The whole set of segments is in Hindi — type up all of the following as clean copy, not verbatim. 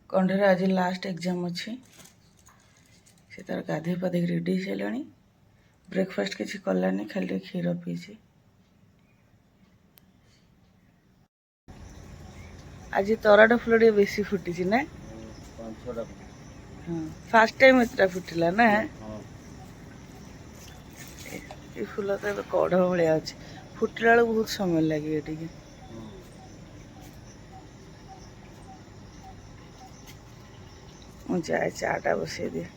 कंढे आज लास्ट एग्जाम अच्छी से तार गाधे पाधे रेडी सारा ब्रेकफास्ट किसी कलानी खाली क्षीर पीछे आज तराट फुल टे बेसी फुटी ना हाँ फास्ट टाइम एतटा फुटिला ना ये फुल तो कढ़ भाया अच्छे फुटला बेलू बहुत समय लगे टे जाए चाटा बसई दिए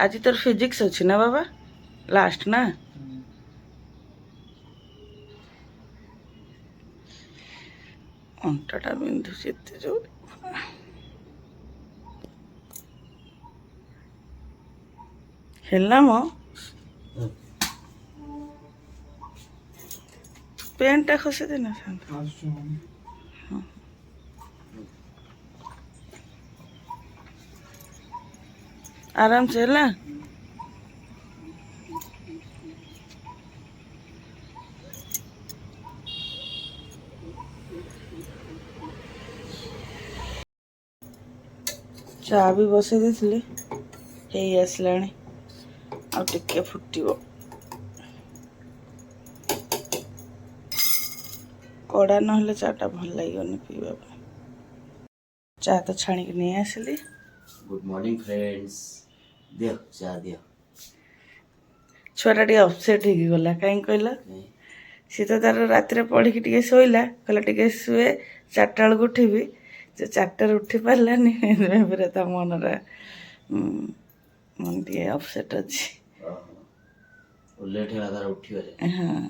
आज तोर फिजिक्स अच्छी ना बाबा लास्ट ना अंटाटा बिंधुची एते जो हेला मो पेंटा खसे देना आराम से हेला चा भी बसई देथिली हेई आसलाणी आ टिके फुटिबो कड़ा नहले चाटा भल लगे पीवा चा तो छाणी नहीं आसली गुड मॉर्निंग फ्रेंड्स दियो चा दियो छुआटा टे अपसेट हो गला कहीं कहला सी तो तार रात पढ़ी टे शोला कहला टे शुए 4टा बेलू उठिबी जो 4टार उठी पारानी पूरा ता मनरा मन टे अपसेट अच्छी लेट है तार उठियो हाँ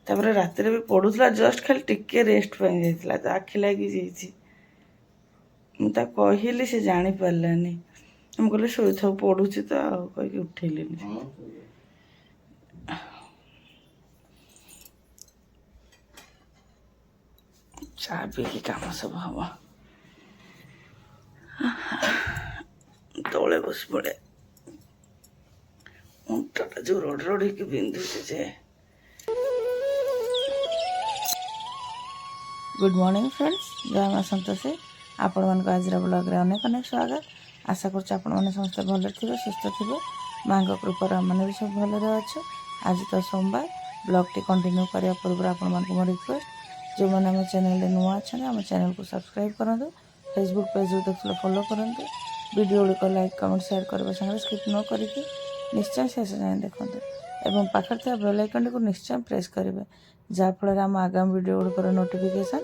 तापर रात भी पढ़ुला जस्ट खाली टिके रेस्ट पाई जाइतिला तो आखि लगी जाइछि मुझे कहली से जानी पारानी हम कहले शोई था पढ़ुची तो कहीं उठेलिनी चा पी काम सब हम तले बस पड़े अंटाटा जो रड़ रड़ कि बिंधुचे जे गुड मॉर्निंग फ्रेंड्स जय माँ संतोषी आपण मान आज ब्लॉग रे अनेक अनेक स्वागत आशा कर समस्त भले थे सुस्थ थे माँ कृपार आम मैंने भी सब भले अच्छे आज तो सोमवार ब्लॉग टी कंटिन्यू करने पूर्व आपण मान मो रिक्वेस्ट जो मैंने आम चैनल नुआ अच्छा आम चैनल को सब्सक्राइब करूँ फेसबुक पेज देखते फॉलो करूँ वीडियो गुड़िक लाइक कमेंट शेयर करने सागर स्किप न करके निश्चय शेष जाए देखते एवं पाखे थे बेल आइकन को निश्चय प्रेस करेंगे जहाँफल आम आगामी वीडियो गुड़िकर नोटिफिकेशन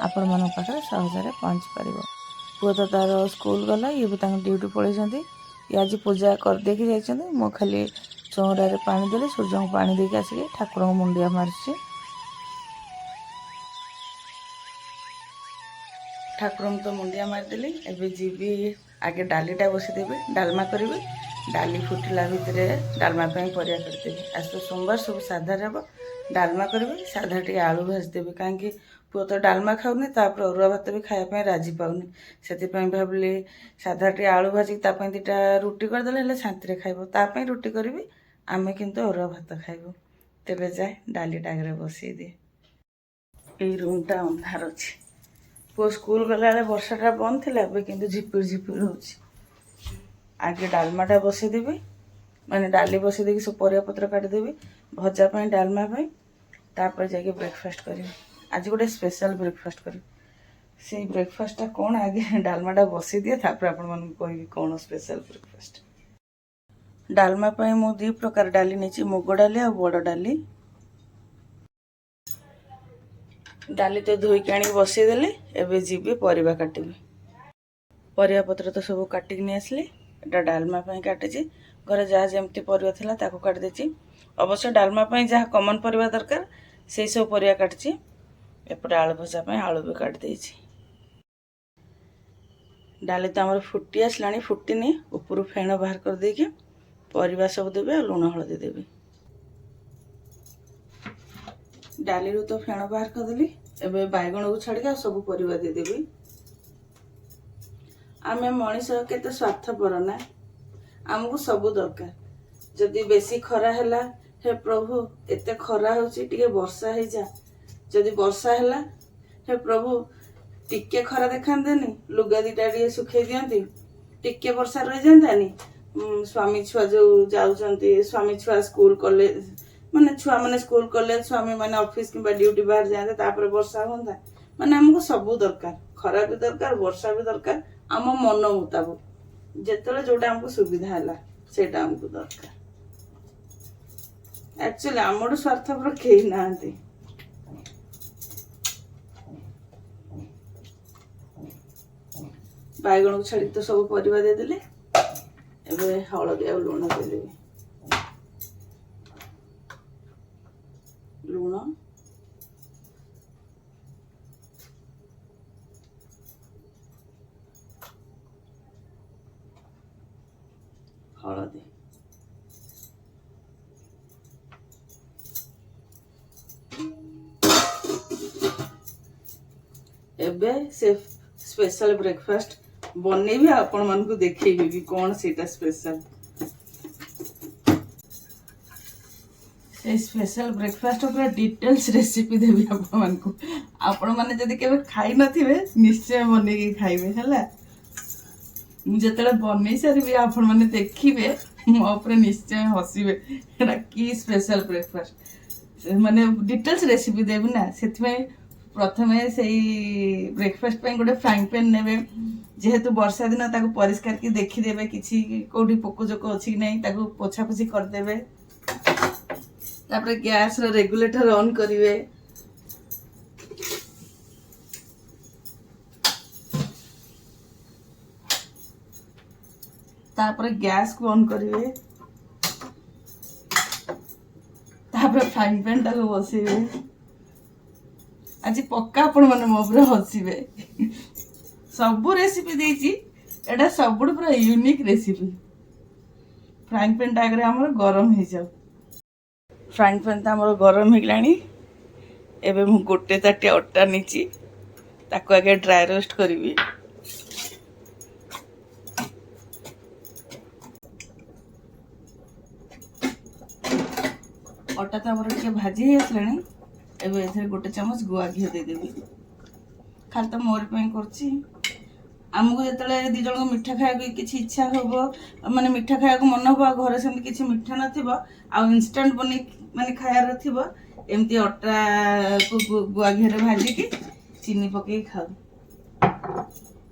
आपण मान पाखे सहज पहुँच पार पुआ तो तार स्कूल गला ये भी ड्यूटी पलैंती ये आज पूजा करदे जाइए मो खाली चौरार पानी देली सूर्य को पानी देके आसिक ठाकुर को मुंडिया मार्ची ठाकुर तो मुंडिया मारिदेली एवं जीवी आगे डालीटा बसईदेवी डालमा करी डाली फुटिला भितर डालमा परिया करदेवी आज तो सोमवार सब साधा हम डालमा करी साधा टे आलू भाजदेवी कहीं पुआ तो डालमा खाऊनी तापर अरुआ भात भी खायापी राजी पाऊनी से भाविली साधा टे आलू भाजिक दुटा रुटी करदे शांति खाइब ताप रुटी करी आमे किंतु अरुआ भात खाइबू तेरे जाए डालीटा आगे बसई दिए यही रूमटा अंधार अच्छी पुआ स्कूल गला वर्षाटा बंद थी एवं किंतु झिपिर झिपिर हो आगे डालमाटा बसईदेवी मैंने डाली बसईदेवी सब परियापत्र काटिदेवी भजापी डालमापी तापर जाके ब्रेकफास्ट करी आज गोटे स्पेशल ब्रेकफास्ट करी से ब्रेकफास्टा कौन आगे डालमाटा बसई दिए तापर आपण मन कहि कौन स्पेशल ब्रेकफास्ट डालमापी मु 2 प्रकार डाली नहीं मुग डाली और बड़ डाली डाली तो धोईक आनी बसईदेली एवं जीवी परिवा काटिबी परिया पत्र तो सब काटिक नहीं आसली एटा डालमा काटी घर जहाँ जमती परिवा थिला ताको काट देची अवश्य डालमा जहाँ कमन परिवा दरकार से सब परिया काटची एपटे आलू भजा आलू भी काट देची डाली तो आमर फुटी आसलानी फुटीनी ऊपर फेण बाहर कर देकी परिवा सब देबे और लुण हलदी देबे डाली रू तो फेण बाहर करदेली एवं बैगण को छाड़ी सब परिवा देदेवी आमे मनीष केते स्वार्थपर ना आमको सब दरकार जदि बेसी खरा हैला हे प्रभु एते खरा होची टिके वर्षा हे जा जदि वर्षा हैला हे प्रभु टिके खरा देखांदेनी लुगा दिटा टिके सुखै दियंती टिके वर्षा रहि जांतानी स्वामी छुआ जो जाउचंती स्वामी छुआ स्कूल कॉलेज माने छुआ माने स्कूल कॉलेज स्वामी माने ऑफिस किंबा ड्यूटी बाहर जाते तापर वर्षा होंदा माने हमको सब दरकार खरा भी दरकार वर्षा भी दरकार आम मन मुताबिक जेतले जोटा हमको सुविधा हैला सेटा हमको दरकार एक्चुअली आमर स्वार्थपर कहीं नांती बैगण को छाड़ी तो सब परिवा दे देले एबे हळदी आ लूण देले लूण हळदी एबे से स्पेशल ब्रेकफास्ट बनेबी आपण मन को देखैबी कि कोन सेटा स्पेशल से स्पेशल ब्रेकफास्ट पूरा डिटेल्स रेसिपी देबी आपण मन को आपण माने जदी केबे खाई नथिबे निश्चय बने के खाइबे हला मु जतले बनै सारिबी आपण माने देखिबे मो ऊपर निश्चय हसीबे एटा की स्पेशल ब्रेकफास्ट माने डिटेल्स रेसिपी देबी ना सेथमे प्रथमे से ब्रेकफास्ट पे गोटे फ्राइंग पैन ने जेहेतु वर्षा दिन ताको परिष्कार की देखीदेवे कि कौटी पोक जोक अच्छी कि नहीं ताको पोछापोछी करदेवे तापर गैस रो रेगुलेटर ऑन करिवे तापर गैस को ऑन करिवे तापर फ्राइंग पैन ताको बसेवे आज पक्का आपण माने मो पूरा हसीबे सब रेसिपी देछि एटा सब पूरा unique recipe frying pan tiger हमर गरम हे जाऊ फ्राइंग पैन त हमर गरम हे गलानी एबे मु गोटे ताटी अट्टा नीची ताको आगे ड्राई रोस्ट करबी अट्टा त हमर के भाजी हे असलानी एबे एथे गोटे चम्मच गुआ घी दे देबी खाली तो मोर पे करछि आमको जिते दी जन को मिठा खाया किसी इच्छा हम माने मिठा खाया मन हम घर से किसी मिठा न इंस्टांट बन माने खायार थी एमती अटा को गुआ घी भाजिकी चीनी पकई खाऊ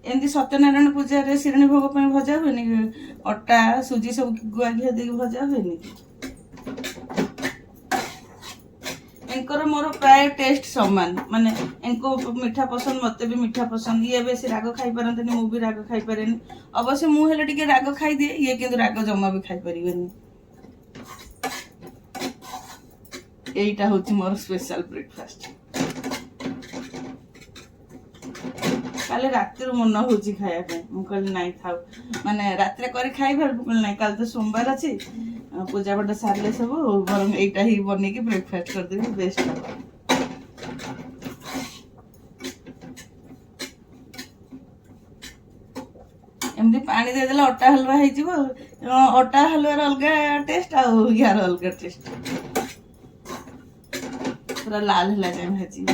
एमती सत्यनारायण पूजा शिराणी भोग भजा हुए अटा सुजी सब गुआ घी दे भजा हुए एंकर मोर प्राय टेस्ट समान माने एंको मीठा पसंद मते भी मीठा पसंद ये बेसी राग खाई पारंतनी मु भी राग खाई पारेनी अवश्य मु हेले टिके राग खाई दिए ये किंतु राग जमा भी खाई परिबेनी एटा होची मोर स्पेशल ब्रेकफास्ट काले रात्रि मन होची खाया पे मु कहली नाही खाऊ माने रात्रे करी खाई भल नाही काल तो सोमवार अछि पूजा पाठ सारे सब बरम एटा ही बने के ब्रेकफास्ट कर देबी बेस्ट एमती पानी दे देला अटा हलवा हे जिवो अटा हलवा अलगा टेस्ट आ यार अलगा टेस्ट पूरा लाल हला जाय भाजी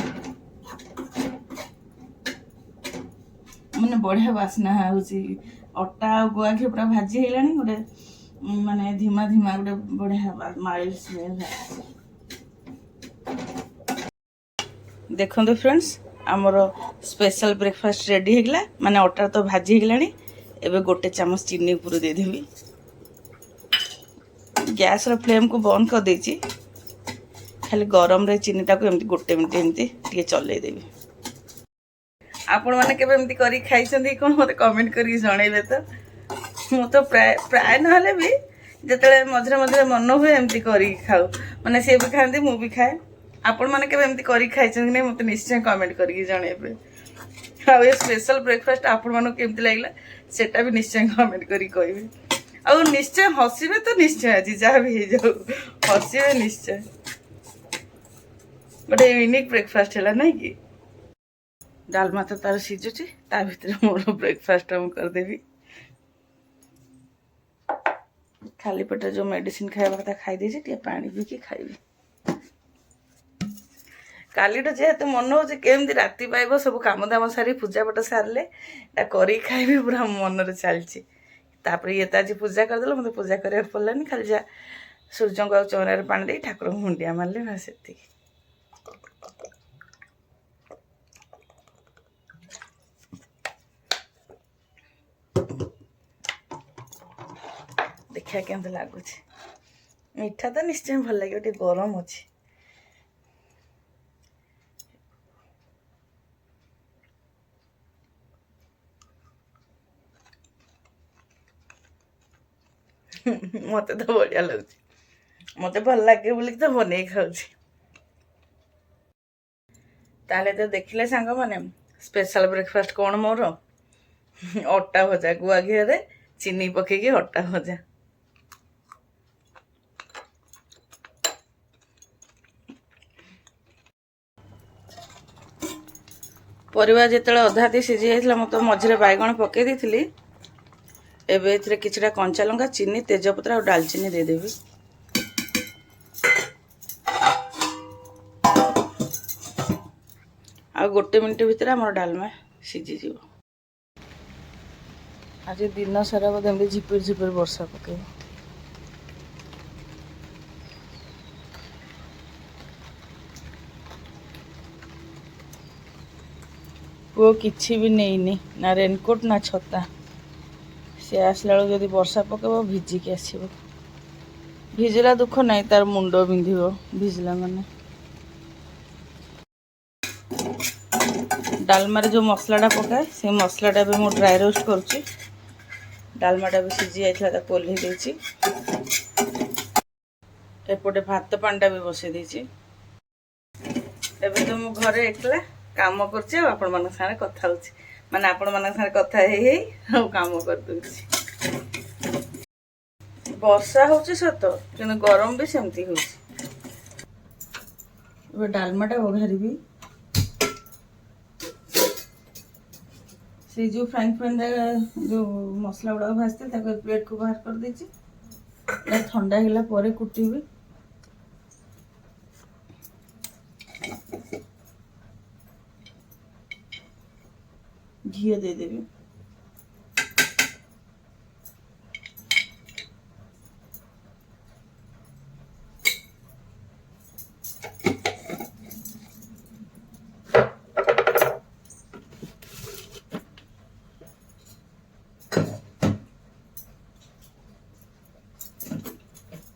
माने बढ़िया वासना होची अटा गुआ घी पूरा भाजी हेलानी गोटे माने धीमा धीमा गोटे बढ़िया माइल्ड स्मेल है देखो फ्रेंड्स आमर स्पेशल ब्रेकफास्ट रेडी हो गला माने अटा तो भाजी हेलानी एबे गोटे चम्मच चीनी ऊपर दे देबी गैस रो फ्लेम को बंद कर देची खाली गरम रे चीनी टाको एमती गोटे मिनिट एमती टिके चलै देबी आपण माने केबे एमती करी खाइछंदी कोन मते कमेंट करी जणैबे तो मु तो प्राय ना भी जिते मझे मझे मन हुए एमती करी खाऊ माने सी भी खाती मु भी खाए आपण मैंने केबे एमती करी खाइछन कि मते निश्चय कमेंट करके जणैबे आ ये स्पेशल ब्रेकफास्ट आपण मानो केमती लागला सेटा भी निश्चय कमेंट करी कहबे आ निश्चय हसीबे तो निश्चय आज जहाँ भी हो जाऊ हसीबे निश्चय गोटे यूनिक ब्रेकफास्ट है ना कि डालमा तो तार सीझुची ता भितर मोर ब्रेकफास्ट हम करदेवी खाली पेट जो मेडिसिन खाଇବା କଥା ଖାଇ ଦେଇଛି ଟିକେ ପାଣି ପିଇକି ଖାଇବି କାଲିଠୁ ଯେହେତୁ ମନ ହେଉଛି କେମିତି ରାତି ପାଇବ ସବୁ କାମ ଦାମ ସାରି ପୂଜା ପାଠ ସାରିଲେ ଏଟା କରିକି ଖାଇବି ପୁରା ମନରେ ଚାଲିଛି ତାପରେ ଇଏ ତ ଆଜି ପୂଜା କରିଦେଲେ ମୋତେ ପୂଜା କରିବାକୁ ପଡ଼ିଲାନି ଖାଲି ଯା ସୂର୍ଯ୍ୟଙ୍କୁ ଆଉ ଚଉରାରେ ପାଣି ଦେଇ ଠାକୁରଙ୍କୁ ମୁଣ୍ଡିଆ ମାରିଲେ ନା ସେତିକି ଦେଖିବା କେମିତି ଲାଗୁଛି ମିଠା ତ ନିଶ୍ଚୟ ଭଲ ଲାଗିବ ଟିକେ ଗରମ ଅଛି ମତେ ତ ବଢ଼ିଆ ଲାଗୁଛି ମତେ ଭଲ ଲାଗେ ବୋଲି ତ ବନେଇ ଖାଉଛି ତାହେଲେ ତ ଦେଖିଲେ ସାଙ୍ଗମାନେ ସ୍ପେଶାଲ ବ୍ରେକଫାଷ୍ଟ କ'ଣ ମୋର ଅଟା ଭଜା ଗୁଆ ଘିଅରେ ଚିନି ପକେଇକି ଅଟା ଭଜା ପରିବା ଯେତେବେଳେ ଅଧାଧି ସିଝି ଯାଇଥିଲା ମୁଁ ତ ମଝିରେ ବାଇଗଣ ପକେଇ ଦେଇଥିଲି ଏବେ ଏଥିରେ କିଛିଟା କଞ୍ଚା ଲଙ୍କା ଚିନି ତେଜପତ୍ର ଆଉ ଡାଲଚିନି ଦେଇଦେବି ଆଉ 1 ମିନିଟ୍ ଭିତରେ ଆମର ଡାଲମା ସିଝିଯିବ ଆଜି ଦିନ ସାରା ବୋଧେ ଏମିତି ଝିପିରି ଝିପିରି ବର୍ଷା ପକେଇବ ପୁଅ କିଛି ବି ନେଇନି ନା ରେନକୋଟ ନା ଛତା ସେ ଆସିଲା ବେଳକୁ ଯଦି ବର୍ଷା ପକେଇବ ଭିଜିକି ଆସିବ ଭିଜିଲା ଦୁଃଖ ନାହିଁ ତାର ମୁଣ୍ଡ ବିନ୍ଧିବ ଭିଜିଲା ମାନେ ଡାଲମାରେ ଯେଉଁ ମସଲାଟା ପକାଏ ସେ ମସଲାଟା ବି ମୁଁ ଡ୍ରାଏ ରୋଷ୍ଟ କରୁଛି ଡାଲମାଟା ବି ସିଝି ଯାଇଥିଲା ତାକୁ ଓହ୍ଲେଇ ଦେଇଛି ଏପଟେ ଭାତ ପାଣିଟା ବି ବସେଇ ଦେଇଛି ଏବେ ତ ମୁଁ ଘରେ ଏକଲା କାମ କରୁଛି ଆଉ ଆପଣମାନଙ୍କ ସାଙ୍ଗରେ କଥା ହେଉଛି ମାନେ ଆପଣମାନଙ୍କ ସାଙ୍ଗରେ କଥା ହେଇ ହେଇ ଆଉ କାମ କରିଦେଉଛି ବର୍ଷା ହେଉଛି ସତ କିନ୍ତୁ ଗରମ ବି ସେମିତି ହେଉଛି ଏବେ ଡାଲମାଟା ବଘାରିବି ସେ ଯେଉଁ ଫ୍ରାଇଙ୍ଗ ପ୍ୟାନ୍ରେ ଯେଉଁ ମସଲା ଗୁଡ଼ାକ ଭାଜିଥିଲି ତାକୁ ପ୍ଲେଟ୍କୁ ବାହାର କରିଦେଇଛି এটা ଥଣ୍ଡା ହେଲା ପରେ କୁଟିବି ଘିଅ ଦେଇଦେବି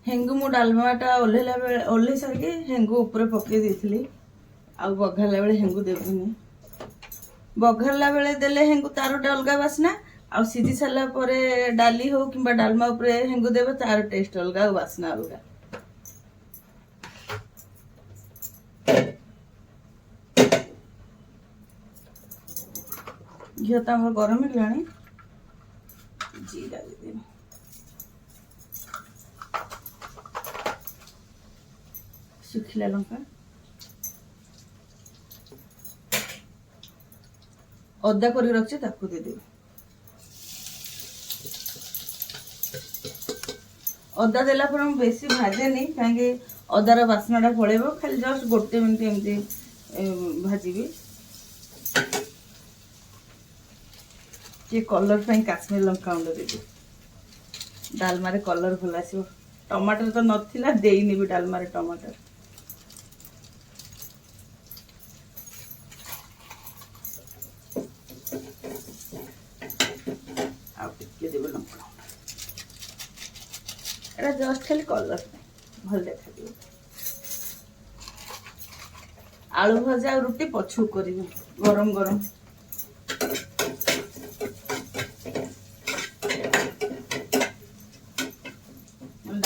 हेंगु मु डालमाटा ओल्हे सारिके हेंगु ऊपर पकई देइथिली आ बघारला बेले हेंगु देबुनी बघारला बेले देले हेंगु तार अलगा बासना आ सिझी सारा परे डाली हो किंबा डालमा ऊपर हेंगु देबे तार टेस्ट अलगा बासना अलगा घिओ तो हमर गरम हेलानी जीरा देबे सुखिला लंका अदा कर रखी ताकू दे देबे अदा देला पर हम बेसी भाजे नहीं कहीं अदार बासनाटा पड़ेब खाली जस्ट 1 मिनिट एमती भाजी ये कलर पे काश्मीर लंका गुंड देबे डालमा रे कलर भल आसो टमाटर तो नथिला देइनी भी डालमा रे टमाटर एटा जस्ट खाली कलर भल देखा दियो आलू भजा और रुटी पछु करिवे गरम गरम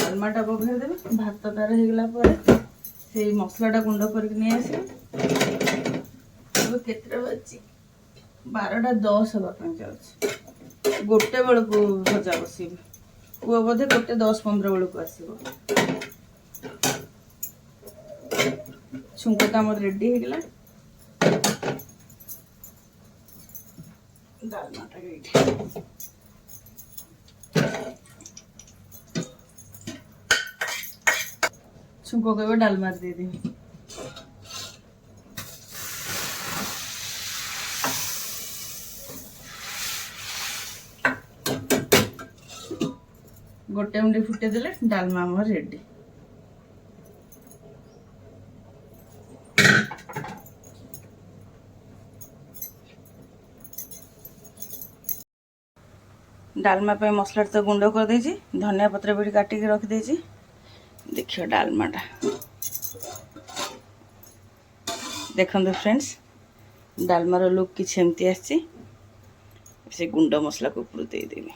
डालमाटा बघार देवे भात तार होगला से मसलाटा गुंड करके नहीं आसे केतटा बाजी 12:10 हवाई जाऊँ 1 बेलू भजा बसबी पुआ बोधे 1:10-15 बेलू आसो छुंक तो रेडी होगला डालमाटा ଛୁଙ୍କ କହିବ ଡାଲମାରେ ଦେଇଦେବି। ଗୋଟେ ମିନିଟ୍ ଫୁଟେଇ ଦେଲେ ଡାଲମା ଆମର ରେଡି। ଡାଲମା ପାଇଁ ମସଲାଟା ତ ଗୁଣ୍ଡ କରିଦେଇଛି, ଧନିଆ ପତ୍ର ବି କାଟିକି ରଖିଦେଇଛି। ଦେଖିବ ଡାଲମାଟା, ଦେଖନ୍ତୁ ଫ୍ରେଣ୍ଡସ୍, ଡାଲମାର ଲୁକ୍ କିଛି ଏମିତି ଆସିଛି। ସେ ଗୁଣ୍ଡ ମସଲାକୁ ଉପରୁ ଦେଇଦେବି,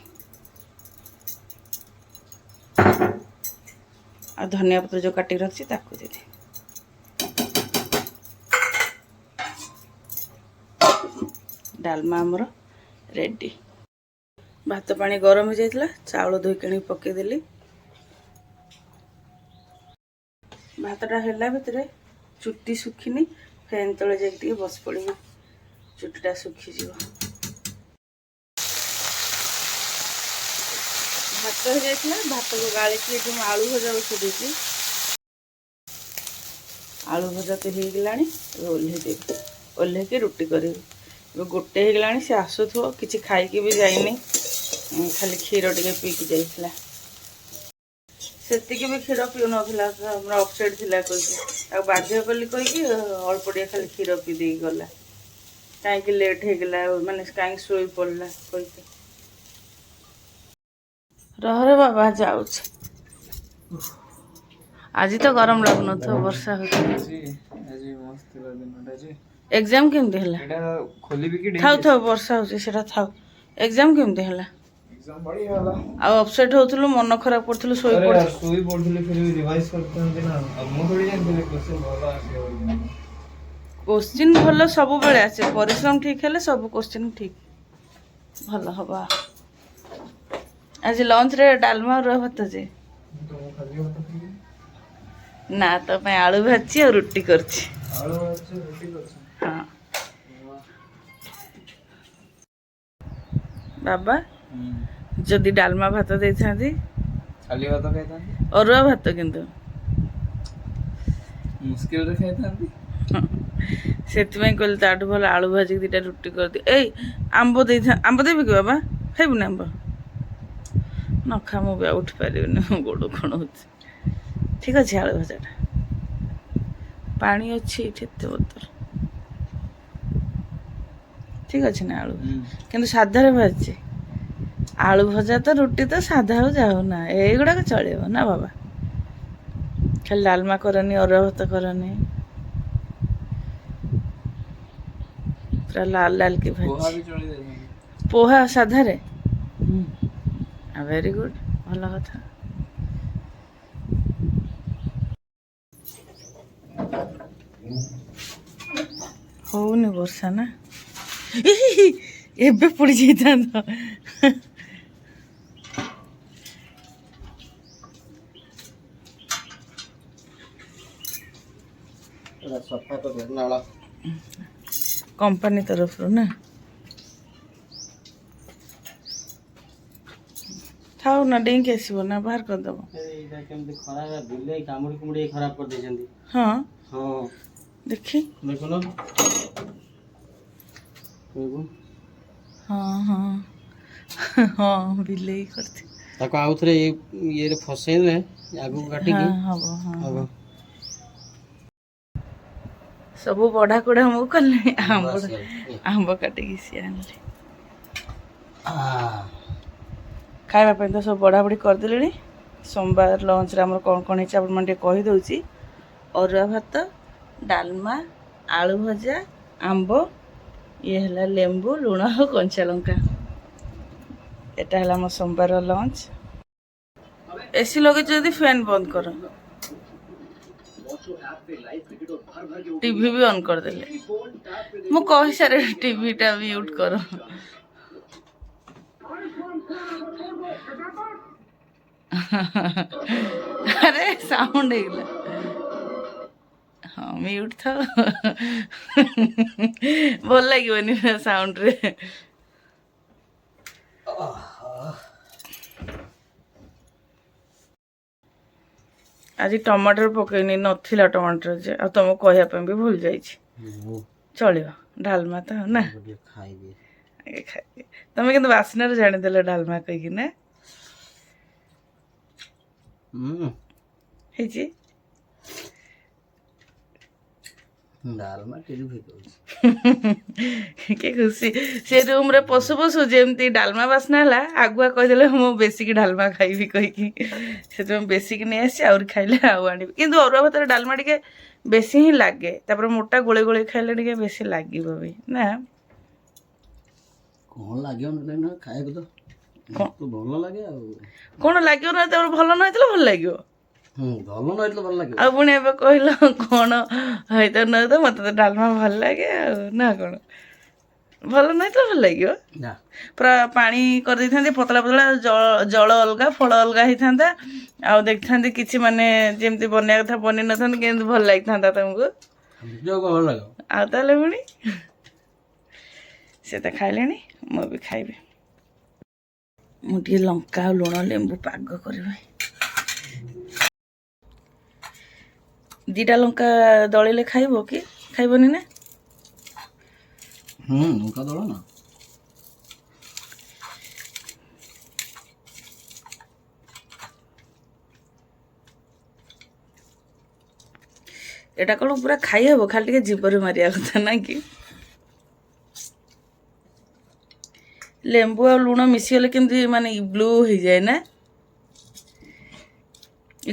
ଆଉ ଧନିଆ ପତ୍ର ଯେଉଁ କାଟିକି ରଖିଛି ତାକୁ ଦେଇଦେବି। ଡାଲମା ଆମର ରେଡି। ଭାତ ପାଣି ଗରମ ହେଇଯାଇଥିଲା, ଚାଉଳ ଧୋଇକି ଆଣିକି ପକେଇଦେଲି। ଭାତଟା ହେଲା ଭିତରେ ଚୁଟି ଶୁଖିନି, ଫ୍ୟାନ୍ ତଳେ ଯାଇକି ଟିକେ ବସି ପଡ଼ିବି, ଚୁଟିଟା ଶୁଖିଯିବ। ଭାତ ହେଇଯାଇଥିଲା, ଭାତକୁ ଗାଳିକି ଏଠି ମୁଁ ଆଳୁ ଭଜା ବସେଇ ଦେଇଛି। ଆଳୁ ଭଜା ତ ହେଇଗଲାଣି, ଏବେ ଓହ୍ଲେଇଦେବି। ଓହ୍ଲେଇକି ରୁଟି କରିବି। ଏବେ ଗୋଟେ ହେଇଗଲାଣି, ସେ ଆସୁଥିବ, କିଛି ଖାଇକି ବି ଯାଇନି, ଖାଲି କ୍ଷୀର ଟିକେ ପିଇକି ଯାଇଥିଲା। ସେତିକି ବି କ୍ଷୀର ପିଉନଥିଲା, ଆମର ଅପସେଟ୍ ଥିଲା କହିକି, ତାକୁ ବାଧ୍ୟ କଲି କହିକି ଅଳ୍ପ ଟିକେ ଖାଲି କ୍ଷୀର ପିଇ ଦେଇକି ଗଲା। କାହିଁକି ଲେଟ୍ ହେଇଗଲା, ମାନେ କାହିଁକି ଶୋଇ ପଡ଼ିଲା କହିକି। ରହରେ ବାବା, ଯାଉଛି। ଆଜି ତ ଗରମ ଲାଗୁନଥିବ, ବର୍ଷା ହଉଛି। ଏକ୍ଜାମ କେମିତି ହେଲା? ଥାଉ ଥାଉ, ବର୍ଷା ହଉଛି, ସେଟା ଥାଉ। ଏକ୍ଜାମ କେମିତି ହେଲା? ଆଉ ଅପସେଟ୍ ହଉଥିଲୁ, ମନ ଖରାପ କରୁଥିଲୁ, ଶୋଇ କୋଶ୍ଚିନ୍ ଭଲ ସବୁବେଳେ ଆସେ, ପରିଶ୍ରମ ଠିକ୍ ହେଲେ ସବୁ କୋଶ୍ଚିନ୍ ଠିକ୍ ଭଲ ହବ। ଆଜି ଲଞ୍ଚରେ ଡାଲମା ଅରୁଆ ଭାତ ଯେ ନା, ତୋ ପାଇଁ ଆଳୁ ଭାଜିଛି ଆଉ ରୁଟି କରିଛି। ହଁ ବାବା, ଯଦି ଡାଲମା ଭାତ ଦେଇଥାନ୍ତି, ଖାଲି ଭାତ ଖାଇଥାନ୍ତି, ଅରୁଆ ଭାତ କିନ୍ତୁ ମୁସ୍କିଲରେ ଖାଇଥାନ୍ତି। ସେଥିପାଇଁ କହିଲି ତାଠୁ ଭଲ ଆଳୁ ଭାଜିକି ଦିଟା ରୁଟି କରିଦିଏ। ଏଇ ଆମ୍ବ ଆମ୍ବ ଦେବି କି ବାବା? ଖାଇବୁନି ଆମ୍ବ? ନ ଖା, ମୁଁ ବି ଆଉ ଉଠି ପାରିବିନି, ମୋ ଗୋଡ଼ କ'ଣ ହେଉଛି। ଠିକ୍ ଅଛି, ଆଳୁ ଭଜାଟା। ପାଣି ଅଛି ଏଠି ଏତେ ବୋତଲ, ଠିକ୍ ଅଛି ନା? ଆଳୁ କିନ୍ତୁ ସାଧାରେ ଭାଜିଛି। ଆଳୁ ଭଜା ତ, ରୁଟି ତ, ସାଧା ଆଉ ଯାଉନା, ଏଇଗୁଡ଼ାକ ଚଳିବ ନା ବାବା? ଖାଲି ଡାଲମା କରନି, ଅରୁଆ ଭାତ କରନି, ପୁରା ଲାଲ ଲାଲ କି ଭାଜି। ପୋହା ସାଧାରେ? ଭେରି ଗୁଡ୍, ଭଲ କଥା। ହଉନି ବର୍ଷା ନା? ଏବେ ପଡ଼ି ଯାଇଥାନ୍ତ। ସଫା କରିବ ନାଳ କମ୍ପାନୀ ତରଫରୁ ନା? ଥାଉ ନା, ଡେଇଁକି ଆସିବ ନା, ବାହାର କରିଦେବ। ଏଇଟା କେମିତି ଖରାପ, ବିଲେଇ କାମୁଡ଼ି କୁମୁଡ଼ି ଖରାପ କରିଦେଇଛନ୍ତି। ହଁ ହଁ, ଦେଖି, ଦେଖୁନ। ହଁ ହଁ ହଁ, ବିଲେଇ କରିଥିବ। ତାକୁ ଆଉ ଥରେ ଇଏରେ ଫସେଇଲେ ଆଗକୁ କାଟିକି ହବ। ହଁ, ସବୁ ବଢା କୁଢା ମୁଁ କଲି, ଆମ୍ବ କାଟିକି ସିଏ ଆଣିଲି। ଖାଇବା ପାଇଁ ତ ସବୁ ବଢ଼ାବଢ଼ି କରିଦେଲିଣି। ସୋମବାର ଲଞ୍ଚରେ ଆମର କ'ଣ କ'ଣ ହେଇଛି ଆପଣମାନେ ଟିକେ କହିଦେଉଛି। ଅରୁଆ ଭାତ, ଡାଲମା, ଆଳୁ ଭଜା, ଆମ୍ବ, ଇଏ ହେଲା ଲେମ୍ବୁ, ଲୁଣ ଆଉ କଞ୍ଚା ଲଙ୍କା। ଏଟା ହେଲା ଆମ ସୋମବାର ଲଞ୍ଚ। ଏସି ଲଗେଇଛ ଯଦି ଫ୍ୟାନ୍ ବନ୍ଦ କର, ଟିଭି ବି ଅନ୍ କରିଦେଲେ। ମୁଁ କହିସାରେ ଟିଭିଟା ମ୍ୟୁଟ୍ କର। ଆରେ ସାଉଣ୍ଡ ହେଇଗଲା। ହଁ, ମ୍ୟୁଟ୍ ଥାଉ, ଭଲ ଲାଗିବନି ସାଉଣ୍ଡରେ। ଆଜି ଟମାଟର ପକେଇନି, ନଥିଲା ଟମାଟର ଯେ, ଆଉ ତମକୁ କହିବା ପାଇଁ ବି ଭୁଲି ଯାଇଛି। ମୁଁ ଚଳିବ, ଡାଲମା ତ ନା। ଟିକେ ଖାଇଦିଏ। ଆଗେ ଖାଇଦିଏ। ତମେ କିନ୍ତୁ ବାସ୍ନାରେ ଜାଣିଦେଲ ଡାଲମା କହିକି ନା। ହେଇଛି ଡାଲମା ଟେରିଫିକ୍ ହେଉଛି। କି ଖୁସି। ସେ ରୁମ୍ରେ ପଶୁ ପଶୁ ଯେମିତି ଡାଲମା ବାସ୍ନା ହେଲା, ଆଗୁଆ କହିଦେଲେ ମୁଁ ବେଶିକି ଡାଲମା ଖାଇବି କହିକି, ସେଥିପାଇଁ ବେଶିକି ନେଇ ଆସିଛି। ଆହୁରି ଖାଇଲେ ଆଉ ଆଣିବି। କିନ୍ତୁ ଅରୁଆ ଭାତରେ ଡାଲମା ଟିକେ ବେଶୀ ହିଁ ଲାଗେ, ତାପରେ ମୋଟା ଗୋଳେଇ ଗୋଳେଇ ଖାଇଲେ ଟିକେ ବେଶୀ ଲାଗିବ ବି ନା। କ'ଣ ଲାଗିବ ନା ଖାଇବାକୁ ତ ଭଲ ଲାଗେ ଆଉ। କ'ଣ ଲାଗିବ ନା, ତାପରେ ଭଲ ନ ହେଇଥିଲେ ଭଲ ଲାଗିବ। ଭଲ ନ ହେଇଥିଲେ ଭଲ ଲାଗିବ। ଆଉ ପୁଣି ଏବେ କହିଲ କ'ଣ ହେଇତ ନ ହେଇତ ମତେ ତ ଡାଲମା ଭଲ ଲାଗେ ଆଉ ନା। କ'ଣ ଭଲ ନ ହେଇଥିଲେ ଭଲ ଲାଗିବ। ନା ପୁରା ପାଣି କରିଦେଇଥାନ୍ତି ପତଳା ପତଳା, ଜଳ ଅଲଗା ଫଳ ଅଲଗା ହେଇଥାନ୍ତା, ଆଉ ଦେଖିଥାନ୍ତି କିଛି ମାନେ ଯେମିତି ବନେଇବା କଥା ବନେଇ ନଥାନ୍ତି, କେମିତି ଭଲ ଲାଗିଥାନ୍ତା ତମକୁ। ଭଲ ଲାଗିବ। ଆଉ ତାହେଲେ ପୁଣି ସେ ତ ଖାଇଲେଣି, ମୁଁ ବି ଖାଇବି। ମୁଁ ଟିକେ ଲଙ୍କା ଆଉ ଲୁଣ ଲେମ୍ବୁ ପାଗ କରିବି। 2ଟା ଲଙ୍କା ଦଳିଲେ ଖାଇବ କି ଖାଇବନି ନା? ଲଙ୍କା ଦଳ ନା। ଏଟା କ'ଣ ପୁରା ଖାଇ ହବ? ଖାଲି ଟିକେ ଜିଭରେ ମାରିବା କଥା ନା କି? ଲେମ୍ବୁ ଆଉ ଲୁଣ ମିଶିଗଲେ କେମିତି ମାନେ ବ୍ଲୁ ହେଇଯାଏ ନା।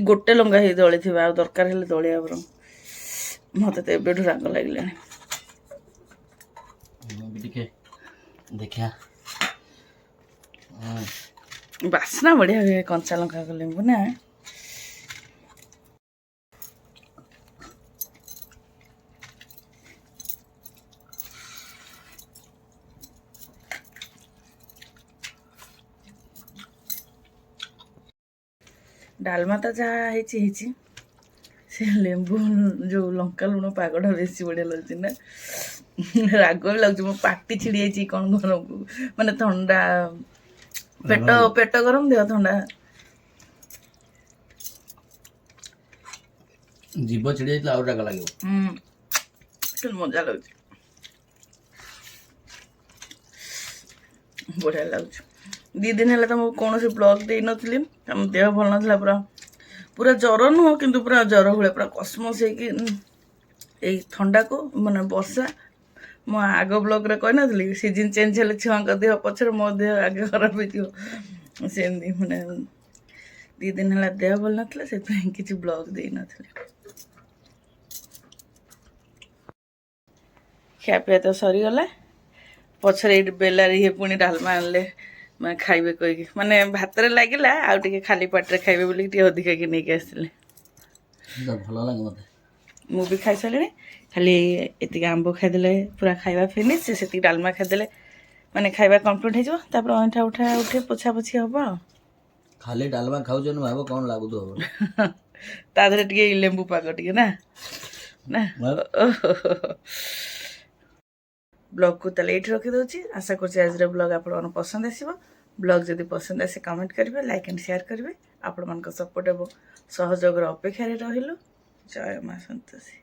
ଗୋଟେ ଲଙ୍କା ହେଇ ଦଳିଥିବା, ଆଉ ଦରକାର ହେଲେ ଦଳିବା ବରଂ। ମତେ ତ ଏବେଠୁ ରାଗ ଲାଗିଲାଣି। ଟିକେ ଦେଖିଆ। ବାସ୍ନା ବଢିଆ ହୁଏ କଞ୍ଚା ଲଙ୍କା ଲେମ୍ବୁ ନା। ଡାଲମା ତ ଯାହା ହେଇଛି ହେଇଛି, ସେ ଲେମ୍ବୁ ଯୋଉ ଲଙ୍କା ଲୁଣ ପାଗଟା ବେଶୀ ବଢିଆ ଲାଗୁଛି ନା। ରାଗ ବି ଲାଗୁଛି, ମୋ ପାଟି ଛିଡି ଯାଇଛି କ'ଣ ଗରମକୁ, ମାନେ ଥଣ୍ଡା ପେଟ ଗରମ, ଦେହ ଥଣ୍ଡା। ଜିଭ ଛିଡି ଯାଇଥିଲା ଆଉ ରାଗ ଲାଗିବ। ମଜା ଲାଗୁଛି, ବଢିଆ ଲାଗୁଛି। 2 ଦିନ ହେଲା ତ ମୁଁ କୌଣସି ବ୍ଲଗ ଦେଇନଥିଲି, ଆମ ଦେହ ଭଲ ନଥିଲା, ପୁରା ଜ୍ୱର ନୁହଁ କିନ୍ତୁ ପୁରା ଜ୍ୱର ଭଳିଆ ପୁରା କସମସ ହେଇକି, ଏଇ ଥଣ୍ଡାକୁ ମାନେ ବର୍ଷା। ମୁଁ ଆଗ ବ୍ଲଗରେ କହିନଥିଲି ସିଜିନ୍ ଚେଞ୍ଜ ହେଲେ ଛୁଆଙ୍କ ଦେହ ପଛରେ ମୋ ଦେହ ଆଗେ ଖରାପ ହେଇଯିବ, ସେମିତି ମାନେ 2 ଦିନ ହେଲା ଦେହ ଭଲ ନଥିଲା, ସେଥିପାଇଁ କିଛି ବ୍ଲଗ ଦେଇନଥିଲି। ଖିଆପିଆ ତ ସରିଗଲା। ପଛରେ ଏଇଠି ବେଲାରେ ଇଏ ପୁଣି ଡାଲମା ଆଣିଲେ ମାନେ ଖାଇବେ କହିକି, ମାନେ ଭାତରେ ଲାଗିଲା ଆଉ ଟିକେ ଖାଲି ପାଟିରେ ଖାଇବେ ବୋଲି ଟିକେ ଅଧିକା କି ନେଇକି ଆସିଥିଲେ। ଭଲ ଲାଗେ ମତେ। ମୁଁ ବି ଖାଇସାରିଲିଣି, ଖାଲି ଏତିକି ଆମ୍ବ ଖାଇଦେଲେ ପୁରା ଖାଇବା ଫିନିଶ୍। ସେତିକି ଡାଲମା ଖାଇଦେଲେ ମାନେ ଖାଇବା କମ୍ପ୍ଲିଟ୍ ହେଇଯିବ। ତାପରେ ଅଇଁଠା ଉଠା ପୋଛାପୋଛି ହବ ଆଉ। ଖାଲି ଡାଲମା ଖାଉଛନ୍ତି, ଭାବ କ'ଣ ଲାଗୁଥିବ। ତା ଦେହରେ ଟିକେ ଲେମ୍ବୁ ପାଗ ଟିକେ ନା ନା। ବ୍ଲଗ୍କୁ ତାହେଲେ ଏଇଠି ରଖିଦେଉଛି। ଆଶା କରୁଛି ଆଜିର ବ୍ଲଗ୍ ଆପଣମାନଙ୍କୁ ପସନ୍ଦ ଆସିବ। ବ୍ଲଗ୍ ଯଦି ପସନ୍ଦ ଆସେ କମେଣ୍ଟ କରିବେ, ଲାଇକ୍ ଆଣ୍ଡ ସେୟାର କରିବେ। ଆପଣମାନଙ୍କ ସପୋର୍ଟ ଏବଂ ସହଯୋଗର ଅପେକ୍ଷାରେ ରହିଲୁ। ଜୟ ମା ସନ୍ତୋଷୀ।